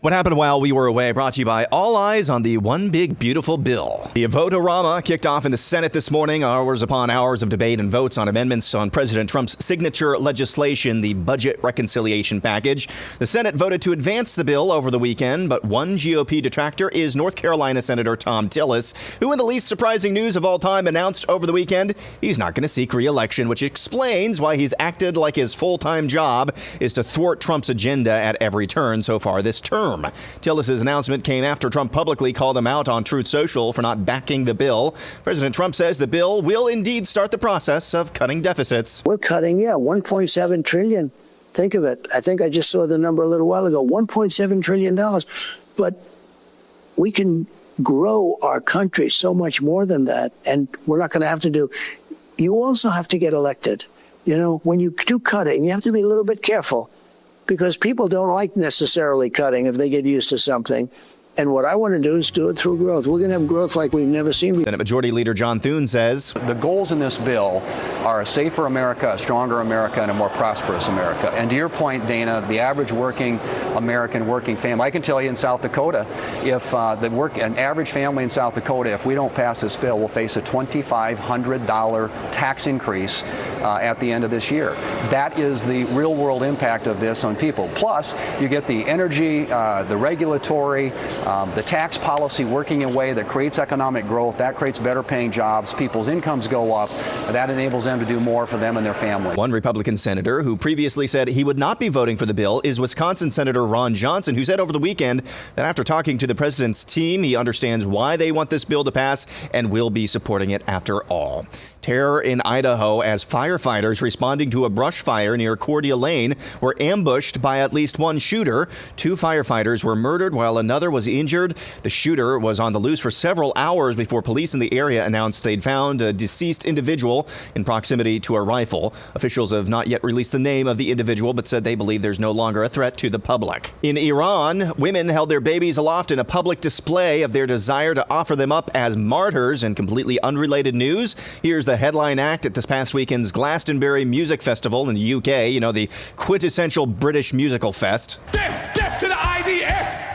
What happened while we were away brought to you by All Eyes on the One Big Beautiful Bill. The vote-a-rama kicked off in the Senate this morning, hours upon hours of debate and votes on amendments on President Trump's signature legislation, the budget reconciliation package. The Senate voted to advance the bill over the weekend, but one GOP detractor is North Carolina Senator Thom Tillis, who in the least surprising news of all time announced over the weekend he's not going to seek re-election, which explains why he's acted like his full-time job is to thwart Trump's agenda at every turn so far this term. Tillis' announcement came after Trump publicly called him out on Truth Social for not backing the bill. President Trump says the bill will indeed start the process of cutting deficits. We're cutting, $1.7 trillion. Think of it. I think I just saw the number a little while ago, $1.7 trillion. But we can grow our country so much more than that, and we're not going to have to do. You also have to get elected. When you do cutting, you have to be a little bit careful, because people don't like necessarily cutting if they get used to something. And what I want to do is do it through growth. We're going to have growth like we've never seen before. Senate Majority Leader John Thune says the goals in this bill are a safer America, a stronger America, and a more prosperous America. And to your point, Dana, the average working American working family, I can tell you in South Dakota, if an average family in South Dakota, if we don't pass this bill, will face a $2,500 tax increase at the end of this year. That is the real world impact of this on people. Plus, you get the energy, the regulatory, the tax policy working in a way that creates economic growth, that creates better paying jobs, people's incomes go up, that enables them to do more for them and their family. One Republican senator who previously said he would not be voting for the bill is Wisconsin Senator Ron Johnson, who said over the weekend that after talking to the president's team, he understands why they want this bill to pass and will be supporting it after all. Terror in Idaho as firefighters responding to a brush fire near Cordia Lane were ambushed by at least one shooter. 2 firefighters were murdered while another was injured. The shooter was on the loose for several hours before police in the area announced they'd found a deceased individual in proximity to a rifle. Officials have not yet released the name of the individual, but said they believe there's no longer a threat to the public. In Iran, women held their babies aloft in a public display of their desire to offer them up as martyrs. In completely unrelated news, here's the headline act at this past weekend's Glastonbury Music Festival in the UK, the quintessential British musical fest. Death to the IDF!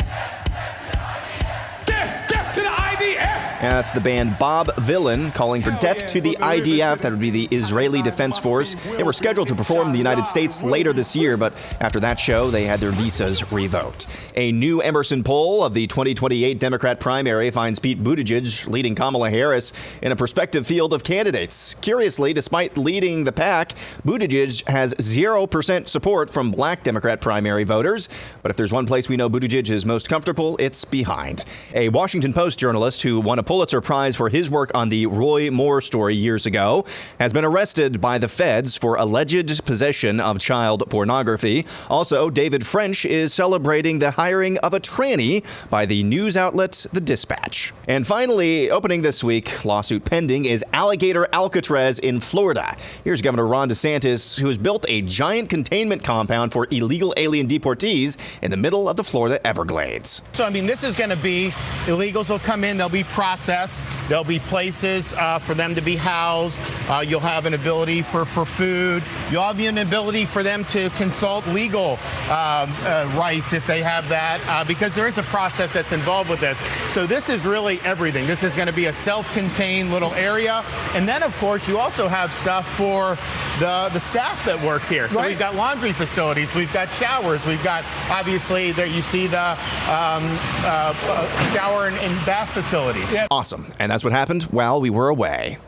Death to the IDF! And that's the band Bob Villain calling for death to the IDF. That would be the Israeli Defense Force. They were scheduled to perform in the United States later this year, but after that show, they had their visas revoked. A new Emerson poll of the 2028 Democrat primary finds Pete Buttigieg leading Kamala Harris in a prospective field of candidates. Curiously, despite leading the pack, Buttigieg has 0% support from black Democrat primary voters. But if there's one place we know Buttigieg is most comfortable, it's behind. A Washington Post journalist who won a Pulitzer Prize for his work on the Roy Moore story years ago has been arrested by the feds for alleged possession of child pornography. Also, David French is celebrating the hiring of a tranny by the news outlet The Dispatch. And finally, opening this week, lawsuit pending, is Alligator Alcatraz in Florida. Here's Governor Ron DeSantis, who has built a giant containment compound for illegal alien deportees in the middle of the Florida Everglades. So, this is going to be, illegals will come in, they'll be processed, there'll be places for them to be housed, you'll have an ability for food, you'll have an ability for them to consult legal rights if they have that, because there is a process that's involved with this. So this is really everything. This is going to be a self-contained little area. And then, of course, you also have stuff for the staff that work here. So we've got laundry facilities, we've got showers, we've got, obviously, there you see the shower and bath facilities. Awesome. And that's what happened while we were away.